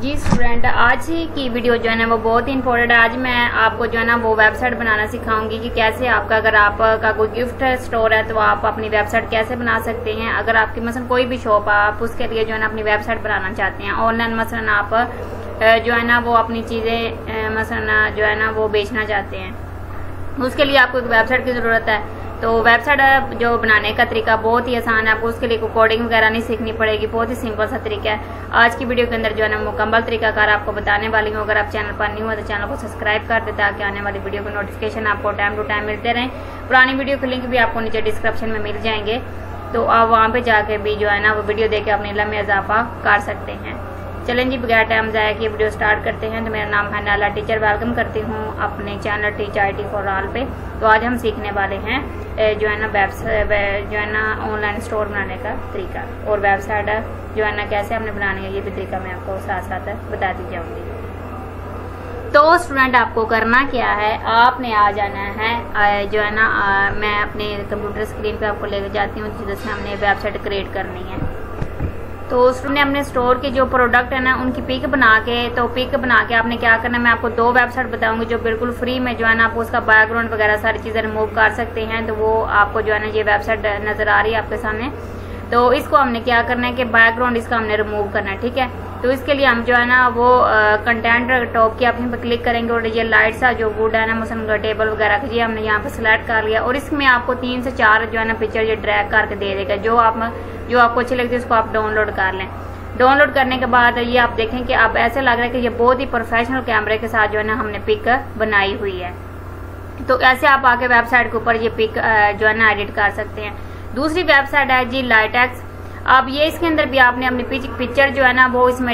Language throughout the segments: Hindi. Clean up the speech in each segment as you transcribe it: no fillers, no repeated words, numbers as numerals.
जी स्टूडेंट, आज की वीडियो जो है ना वो बहुत ही इंपॉर्टेंट है। आज मैं आपको जो है ना वो वेबसाइट बनाना सिखाऊंगी कि कैसे आपका, अगर आपका कोई गिफ्ट स्टोर है तो आप अपनी वेबसाइट कैसे बना सकते हैं। अगर आपकी मसलन कोई भी शॉप है, आप उसके लिए जो है ना अपनी वेबसाइट बनाना चाहते हैं ऑनलाइन, मसलन आप जो है ना वो अपनी चीज़ें मसलन जो है ना वो बेचना चाहते हैं, उसके लिए आपको एक वेबसाइट की ज़रूरत है। तो वेबसाइट जो बनाने का तरीका बहुत ही आसान है, आपको उसके लिए कोई कोडिंग वगैरह नहीं सीखनी पड़ेगी, बहुत ही सिंपल सा तरीका है। आज की वीडियो के अंदर जो है ना मुकम्मल तरीकाकार आपको बताने वाली हूँ। अगर आप चैनल पर नहीं हो तो चैनल को सब्सक्राइब कर दें ताकि आने वाली वीडियो की नोटिफिकेशन आपको टाइम टू टाइम मिलते रहें। पुरानी वीडियो के लिंक भी आपको नीचे डिस्क्रिप्शन में मिल जाएंगे, तो आप वहाँ पर जाके भी जो है ना वो वीडियो देख के अपने इल्म में इजाफा कर सकते हैं। चलें जी, बगैर टाइम ज़ाया किए वीडियो स्टार्ट करते हैं। तो मेरा नाम है नाला टीचर, वेलकम करती हूँ अपने channel teach IT for all पे। तो आज हम सीखने वाले हैं जो है ना वेबसाइट जो है ना ऑनलाइन स्टोर बनाने का तरीका, और वेबसाइट जो है ना कैसे हमने बनानी है ये भी तरीका मैं आपको साथ साथ बताती जाऊँगी। तो स्टूडेंट, आपको करना क्या है, आपने आ जाना है जो है ना मैं अपने कंप्यूटर स्क्रीन पे आपको लेकर जाती हूँ जिसमें हमने वेबसाइट क्रिएट करनी है। तो उसने अपने स्टोर के जो प्रोडक्ट है ना उनकी पिक बना के आपने क्या करना है, मैं आपको 2 वेबसाइट बताऊंगी जो बिल्कुल फ्री में जो है ना आप उसका बैकग्राउंड वगैरह सारी चीज़ें रिमूव कर सकते हैं। तो वो आपको जो है ना ये वेबसाइट नज़र आ रही है आपके सामने। तो इसको हमने क्या करना है कि बैकग्राउंड इसका हमने रिमूव करना है, ठीक है। तो इसके लिए हम जो है ना वो कंटेंट टॉप के ऑप्शन पर क्लिक करेंगे और ये लाइट सा जो वुड है ना मसलन टेबल वगैरह का, ये हमने यहाँ पे सिलेक्ट कर लिया और इसमें आपको 3 से 4 जो है ना पिक्चर ये ड्रैग करके दे देगा। जो आपको अच्छी लगती है उसको आप डाउनलोड कर लें। डाउनलोड करने के बाद ये आप देखें कि आप ऐसे लग रहा है कि ये बहुत ही प्रोफेशनल कैमरे के साथ जो है ना हमने पिक बनाई हुई है। तो ऐसे आप आके वेबसाइट के ऊपर ये पिक जो है ना एडिट कर सकते हैं। दूसरी वेबसाइट है जी लाइटेक्स। अब ये इसके अंदर भी आपने अपनी पिक्चर जो है ना वो इसमें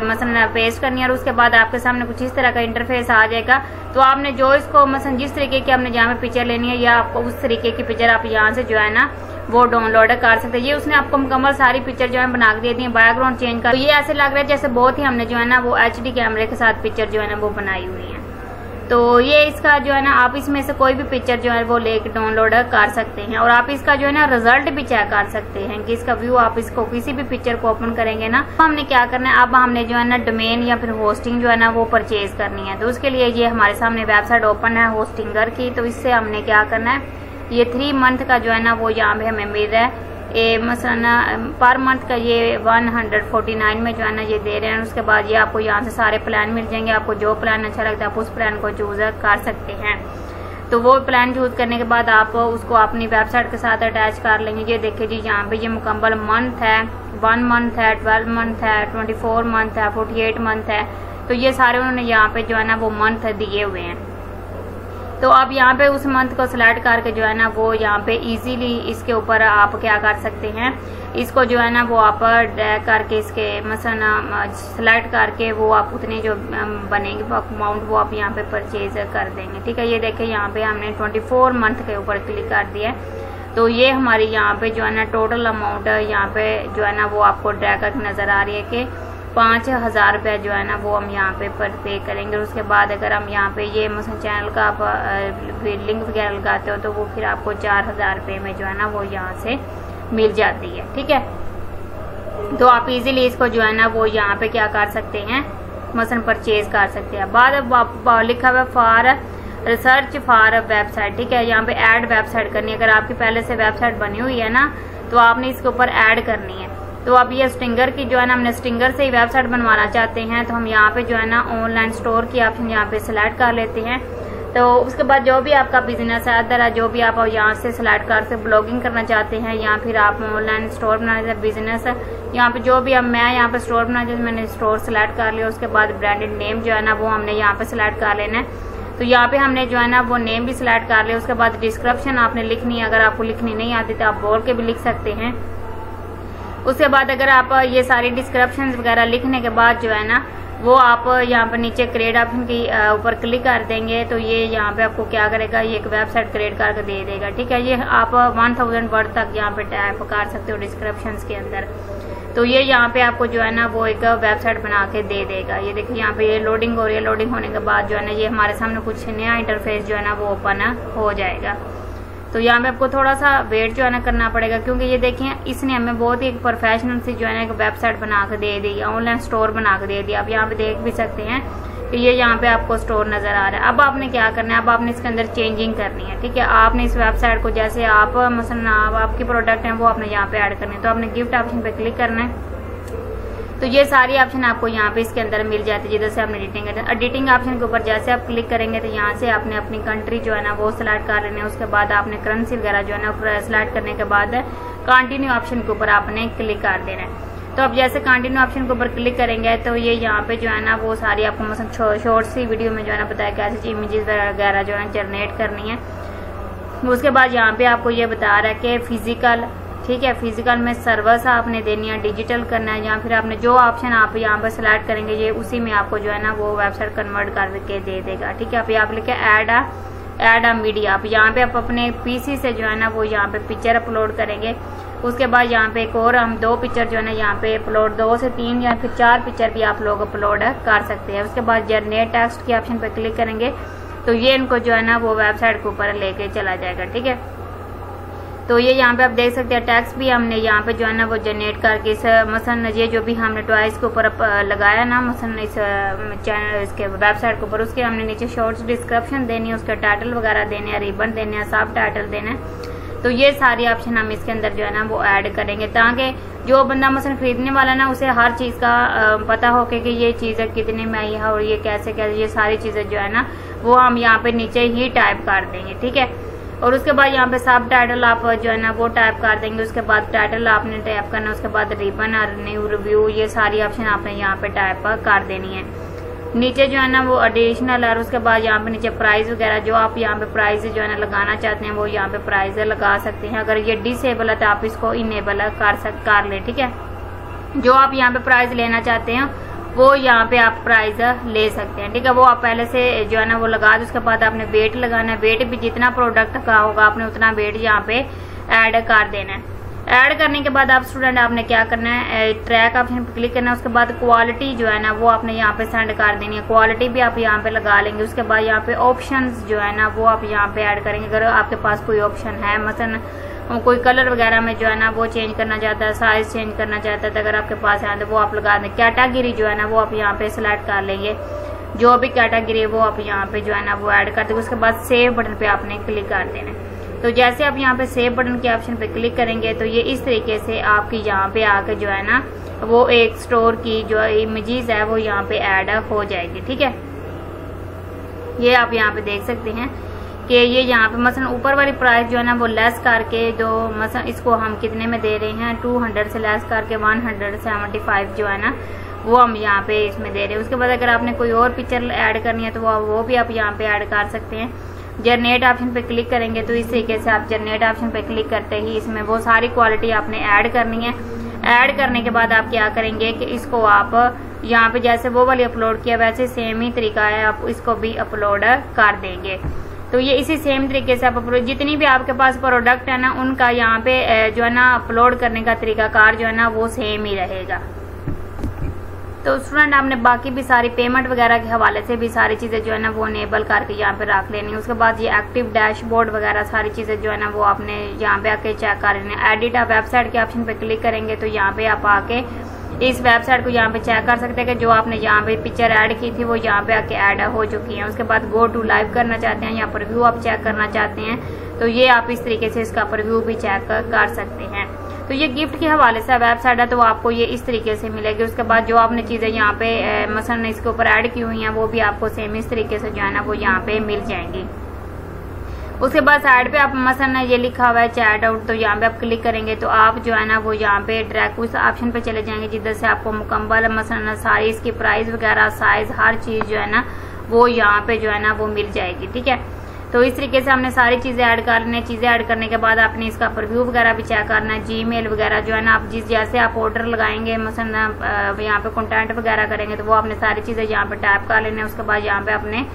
मसलन पेस्ट करनी है और उसके बाद आपके सामने कुछ इस तरह का इंटरफेस आ जाएगा। तो आपने जो इसको मसलन जिस तरीके की आपने जहाँ पे पिक्चर लेनी है या आपको उस तरीके की पिक्चर आप यहाँ से जो है ना वो डाउनलोड कर सकते हैं। ये उसने आपको मुकम्मल सारी पिक्चर जो है बना के दे दी है, बैकग्राउंड चेंज कर। तो ये ऐसे लग रहा है जैसे बहुत ही हमने जो है ना वो HD कैमरे के साथ पिक्चर जो है ना वो बनाई हुई है। तो ये इसका जो है ना आप इसमें से कोई भी पिक्चर जो है वो लेके डाउनलोड कर सकते हैं और आप इसका जो है ना रिजल्ट भी चेक कर सकते हैं कि इसका व्यू आप इसको किसी भी पिक्चर को ओपन करेंगे ना। तो हमने क्या करना है, अब हमने जो है ना डोमेन या फिर होस्टिंग जो है ना वो परचेज करनी है। तो उसके लिए ये हमारे सामने वेबसाइट ओपन है होस्टिंगर की। तो इससे हमने क्या करना है, ये 3 मंथ का जो है ना वो यहाँ पे हमें मिल रहा है। मसलन पर मंथ का ये 149 में जो है ना ये दे रहे हैं। उसके बाद ये आपको यहाँ से सारे प्लान मिल जाएंगे, आपको जो प्लान अच्छा लगता है आप उस प्लान को चूज कर सकते हैं। तो वो प्लान चूज करने के बाद आप उसको अपनी वेबसाइट के साथ अटैच कर लेंगे। ये देखिए जी, यहाँ पे ये मुकम्मल मंथ है, 1 मंथ है, 12 मंथ है, 24 मंथ है, 48 मंथ है। तो ये सारे उन्होंने यहाँ पे जो है ना वो मंथ दिए हुए हैं। तो आप यहाँ पे उस मंथ को सिलेक्ट करके जो है ना वो यहाँ पे इजीली इसके ऊपर आप क्या कर सकते हैं, इसको जो है ना वो आप ड्रैग करके इसके मसलन सिलेक्ट करके वो आप उतने जो बनेंगे अमाउंट वो आप यहाँ पे परचेज कर देंगे, ठीक है। ये देखें यहाँ पे हमने 24 मंथ के ऊपर क्लिक कर दिया है। तो ये हमारी यहाँ पे जो है ना टोटल अमाउंट यहाँ पे जो है ना वो आपको ड्रैग करके नजर आ रही है कि 5000 रुपया जो है ना वो हम यहाँ पे पर पे करेंगे। उसके बाद अगर हम यहाँ पे ये मसलन चैनल का आप लिंक वगैरह लगाते हो तो वो फिर आपको 4000 रुपये में जो है ना वो यहाँ से मिल जाती है, ठीक है। तो आप इजीली इसको जो है ना वो यहाँ पे क्या कर सकते हैं, मसलन परचेज कर सकते हैं। बाद लिखा हुआ फॉर रिसर्च फॉर वेबसाइट, ठीक है। यहाँ पे ऐड वेबसाइट करनी है। अगर आपकी पहले से वेबसाइट बनी हुई है ना तो आपने इसके ऊपर ऐड करनी है। तो अब ये स्टिंगर की जो है ना हमने स्टिंगर से ही वेबसाइट बनवाना चाहते हैं तो हम यहाँ पे जो है ना ऑनलाइन स्टोर की ऑप्शन यहाँ पे सिलेक्ट कर लेते हैं। तो उसके बाद जो भी आपका बिजनेस है अदर है, जो भी आप यहाँ से सिलेक्ट कर सकते, ब्लॉगिंग करना चाहते हैं या फिर आप ऑनलाइन स्टोर बनाना चाहते हैं, बिजनेस है यहाँ पे जो भी। अब मैं यहाँ पे स्टोर बनाना चाहती हूँ, मैंने स्टोर सिलेक्ट कर लिया। उसके बाद ब्रांडेड नेम जो है ना वो हमने यहाँ पे सिलेक्ट कर लेना है। तो यहाँ पे हमने जो है ना वो नेम भी सिलेक्ट कर लिया। उसके बाद डिस्क्रिप्शन आपने लिखनी है, अगर आपको लिखनी नहीं आती तो आप बोल के भी लिख सकते हैं। उसके बाद अगर आप ये सारी डिस्क्रिप्शन वगैरह लिखने के बाद जो है ना वो आप यहाँ पर नीचे क्रिएट ऑप्शन के ऊपर क्लिक कर देंगे तो ये यहाँ पे आपको क्या करेगा, ये एक वेबसाइट क्रिएट करके दे देगा, ठीक है। ये आप 1000 वर्ड तक यहाँ पे टाइप कर सकते हो डिस्क्रिप्शन के अंदर। तो ये यहाँ पे आपको जो है ना वो एक वेबसाइट बना के दे देगा। ये देखिए यहाँ पे ये लोडिंग हो रही है। लोडिंग होने के बाद जो है ना ये हमारे सामने कुछ नया इंटरफेस जो है ना वो ओपन हो जाएगा। तो यहाँ पे आपको थोड़ा सा वेट जो है ना करना पड़ेगा, क्योंकि ये देखें इसने हमें बहुत ही एक प्रोफेशनल सी जो है ना एक वेबसाइट बना के दे दी, ऑनलाइन स्टोर बना के दे दिया। आप यहाँ पे देख भी सकते हैं कि ये यहाँ पे आपको स्टोर नजर आ रहा है। अब आपने क्या करना है, अब आपने इसके अंदर चेंजिंग करनी है, ठीक है। आपने इस वेबसाइट को जैसे आप मसलन आपके प्रोडक्ट हैं वो आपने यहाँ पे ऐड करने, तो आपने गिफ्ट ऑप्शन पे क्लिक करना है। तो ये सारी ऑप्शन आपको यहाँ पे इसके अंदर मिल जाती है, जिधर से आपने एडिटिंग करना है। एडिटिंग ऑप्शन के ऊपर जैसे आप क्लिक करेंगे तो यहाँ से आपने अपनी कंट्री जो है ना वो सिलेक्ट कर लेना है। उसके बाद आपने करेंसी वगैरह जो है ना सिलेक्ट करने के बाद कंटिन्यू ऑप्शन के ऊपर आपने क्लिक कर देना है। तो अब जैसे कंटिन्यू ऑप्शन के ऊपर क्लिक करेंगे तो ये यहाँ पे जो है ना वो सारी आपको मतलब शॉर्ट सी वीडियो में जो है ना बताया कैसे इमेजेस वगैरह जो है जनरेट करनी है। उसके बाद यहाँ पे आपको ये बता रहा है कि फिजिकल, ठीक है, फिजिकल में सर्विस आपने देनी है, डिजिटल करना है, या फिर आपने जो ऑप्शन आप यहाँ पर सिलेक्ट करेंगे ये उसी में आपको जो है ना वो वेबसाइट कन्वर्ट करके दे देगा, ठीक है। आप यहाँ पे लिखे ऐड अ मीडिया, आप यहाँ पे आप अपने पीसी से जो है ना वो यहाँ पे पिक्चर अपलोड करेंगे। उसके बाद यहाँ पे एक और हम 2 पिक्चर जो है ना यहाँ पे अपलोड 2 से 3 या फिर 4 पिक्चर भी आप लोग अपलोड कर सकते हैं। उसके बाद जनरेट टेक्स्ट के ऑप्शन पे क्लिक करेंगे तो ये इनको जो है ना वो वेबसाइट के ऊपर लेके चला जाएगा, ठीक है। तो ये यहाँ पे आप देख सकते हैं टेक्स्ट भी हमने यहाँ पे जो है ना वो जनरेट करके इस मसलन ये जो भी हमने टॉयज के ऊपर लगाया ना मसलन इस चैनल इसके वेबसाइट के ऊपर, उसके हमने नीचे शॉर्ट्स डिस्क्रिप्शन देनी है, उसका टाइटल वगैरह देने हैं, रिबन देने हैं, सब टाइटल देना है। तो ये सारी ऑप्शन हम इसके अंदर जो है ना वो ऐड करेंगे ताकि जो बंदा मसलन खरीदने वाला ना उसे हर चीज़ का पता हो कि ये चीज़ें कितने में आई है और ये कैसे ये सारी चीज़ें जो है ना वो हम यहाँ पे नीचे ही टाइप कर देंगे, ठीक है। और उसके बाद यहाँ पे सब टाइटल आप जो है ना वो टाइप कर देंगे। उसके बाद टाइटल आपने टाइप करना, उसके बाद रिबन और न्यू रिव्यू, ये सारी ऑप्शन आपने यहाँ पे टाइप कर देनी है। नीचे जो है ना वो एडिशनल और उसके बाद यहाँ पे नीचे प्राइस वगैरह जो आप यहाँ पे प्राइस जो है ना लगाना चाहते हैं वो यहाँ पे प्राइस लगा सकते हैं। अगर ये डिसेबल है तो आप इसको इनेबल कर लें, ठीक है। जो आप यहाँ पे प्राइस लेना चाहते हैं वो यहाँ पे आप प्राइस ले सकते हैं, ठीक है। वो आप पहले से जो है ना वो लगा दो। उसके बाद आपने वेट लगाना है, वेट भी जितना प्रोडक्ट का होगा आपने उतना वेट यहाँ पे ऐड कर देना है। ऐड करने के बाद आप स्टूडेंट आपने क्या करना है, ट्रैक ऑप्शन पे क्लिक करना है। उसके बाद क्वालिटी जो है ना वो आपने यहाँ पे सेंड कर देनी है, क्वालिटी भी आप यहाँ पे लगा लेंगे। उसके बाद यहाँ पे ऑप्शंस जो है ना वो आप यहाँ पे ऐड करेंगे। अगर आपके पास कोई ऑप्शन है मसलन कोई कलर वगैरह में जो है ना वो चेंज करना चाहता है, साइज चेंज करना चाहता है, तो अगर आपके पास है तो वो आप लगा दें। कैटेगरी जो है ना वो आप यहाँ पे सिलेक्ट कर लेंगे, जो भी कैटेगरी है वो आप यहाँ पे जो है ना वो ऐड कर देंगे। उसके बाद सेव बटन पे आपने क्लिक कर देना है। तो जैसे आप यहाँ पे सेव बटन के ऑप्शन पे क्लिक करेंगे तो ये इस तरीके से आपकी यहाँ पे आके जो है ना वो एक स्टोर की जो इमेजेस है वो यहाँ पे ऐड हो जाएगी, ठीक है। ये आप यहाँ पे देख सकते हैं कि ये यहाँ पे मसलन ऊपर वाली प्राइस जो है ना वो लेस करके जो मसलन इसको हम कितने में दे रहे हैं 200 से लेस करके 175 जो है ना वो हम यहाँ पे इसमें दे रहे हैं। उसके बाद अगर आपने कोई और पिक्चर ऐड करनी है तो वो भी आप यहाँ पे ऐड कर सकते हैं। जनरेट ऑप्शन पे क्लिक करेंगे तो इस तरीके से आप जनरेट ऑप्शन पे क्लिक करते ही इसमें वो सारी क्वालिटी आपने ऐड करनी है। ऐड करने के बाद आप क्या करेंगे कि इसको आप यहाँ पे जैसे वो वाली अपलोड किया वैसे सेम ही तरीका है, आप इसको भी अपलोड कर देंगे। तो ये इसी सेम तरीके से आप अपलोड जितनी भी आपके पास प्रोडक्ट है ना उनका यहाँ पे जो है ना अपलोड करने का तरीकाकार जो है ना वो सेम ही रहेगा। तो स्टूडेंट आपने बाकी भी सारी पेमेंट वगैरह के हवाले से भी सारी चीज़ें जो है ना वो इनेबल करके यहाँ पे रख लेनी है। उसके बाद ये एक्टिव डैशबोर्ड वगैरह सारी चीज़ें जो है ना वो आपने यहाँ पे आके चेक कर लेनी है। एडिट आप वेबसाइट के ऑप्शन पे क्लिक करेंगे तो यहाँ पे आप आके इस वेबसाइट को यहाँ पे चेक कर सकते हैं कि जो आपने यहाँ पे पिक्चर ऐड की थी वो यहाँ पे आके ऐड हो चुकी है। उसके बाद गो टू लाइव करना चाहते हैं या प्रीव्यू आप चेक करना चाहते हैं तो ये आप इस तरीके से इसका प्रीव्यू भी चेक कर सकते हैं। तो ये गिफ्ट के हवाले से वेबसाइट है तो आपको ये इस तरीके से मिलेगी। उसके बाद जो आपने चीज़ें यहाँ पे मसलन इसके ऊपर ऐड की हुई हैं वो भी आपको सेम इस तरीके से जो है ना वो यहाँ पे मिल जाएंगी। उसके बाद साइड पे आप मसलन ये लिखा हुआ है चैट आउट, तो यहाँ पे आप क्लिक करेंगे तो आप जो है ना वो यहाँ पे डायरेक्ट उस ऑप्शन पे चले जाएंगे जिधर से आपको मुकम्मल मसलन सारी इसकी प्राइस वगैरह साइज हर चीज़ जो है ना वो यहाँ पे जो है ना वो मिल जाएगी, ठीक है। तो इस तरीके से हमने सारी चीज़ें ऐड कर लेनी है। चीज़ें ऐड करने के बाद आपने इसका प्रीव्यू वगैरह भी चेक करना है। जीमेल वगैरह जो है ना आप जैसे आप ऑर्डर लगाएंगे मसलन यहाँ पे कंटेंट वगैरह करेंगे तो वो आपने सारी चीज़ें यहाँ पे टाइप कर लेना है। उसके बाद यहाँ पे आपने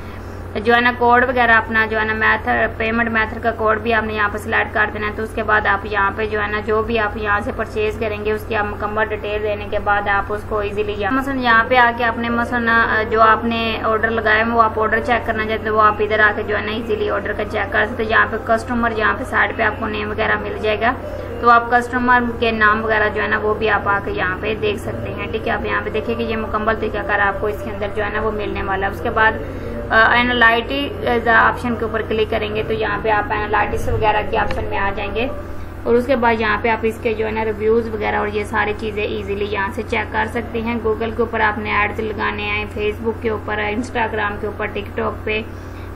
जो है ना कोड वगैरह अपना जो है ना मेथड, पेमेंट मेथड का कोड भी आपने यहाँ पे सिलेक्ट कर देना है। तो उसके बाद आप यहाँ पे जो है ना जो भी आप यहाँ से परचेज करेंगे उसकी आप मुकम्मल डिटेल देने के बाद आप उसको इजीली मसलन यहाँ पे आके आपने मसलन जो आपने ऑर्डर लगाया है वो आप ऑर्डर चेक करना चाहते हैं वो आप इधर आके जो है ना इजीली ऑर्डर का चेक कर सकते हैं। यहाँ पे कस्टमर यहाँ पे साइड पे आपको नेम वगैरह मिल जाएगा, तो आप कस्टमर के नाम वगैरह जो है ना वो भी आप आके यहाँ पे देख सकते हैं। ठीक है, आप यहाँ पे देखिए कि ये मुकम्मल तरीकाकार आपको इसके अंदर जो है ना वो मिलने वाला है। उसके बाद एनालिटिक्स ऑप्शन के ऊपर क्लिक करेंगे तो यहाँ पे आप एनालिटिक्स वगैरह के ऑप्शन में आ जाएंगे और उसके बाद यहाँ पे आप इसके जो है ना रिव्यूज वगैरह और ये सारी चीजें इजीली यहाँ से चेक कर सकते हैं। गूगल के ऊपर आपने एड्स लगाने हैं, फेसबुक के ऊपर, इंस्टाग्राम के ऊपर, टिकटॉक पे,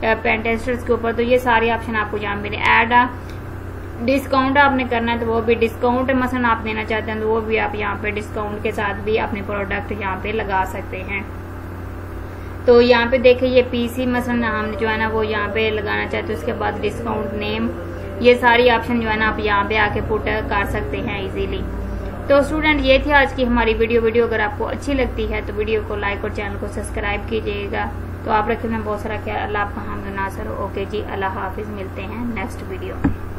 पेंटेस्टर्स के ऊपर, तो ये सारे ऑप्शन आपको यहाँ मिले। एड डिस्काउंट आपने करना है तो वो भी डिस्काउंट मसलन आप देना चाहते हैं तो वो भी आप यहाँ पे डिस्काउंट के साथ भी अपने प्रोडक्ट यहाँ पे लगा सकते हैं। तो यहाँ पे देखिए ये पीसी मसलन हम जो है ना वो यहाँ पे लगाना चाहते हैं, उसके बाद डिस्काउंट नेम, ये सारी ऑप्शन जो है ना आप यहाँ पे आके पुट कर सकते हैं इजीली। तो स्टूडेंट ये थी आज की हमारी वीडियो अगर आपको अच्छी लगती है तो वीडियो को लाइक और चैनल को सब्सक्राइब कीजिएगा। तो आप रखें बहुत सारा ख्याल। अल्लाह आपका हामिद नासर। ओके जी, अल्लाह हाफिज, मिलते हैं नेक्स्ट वीडियो में।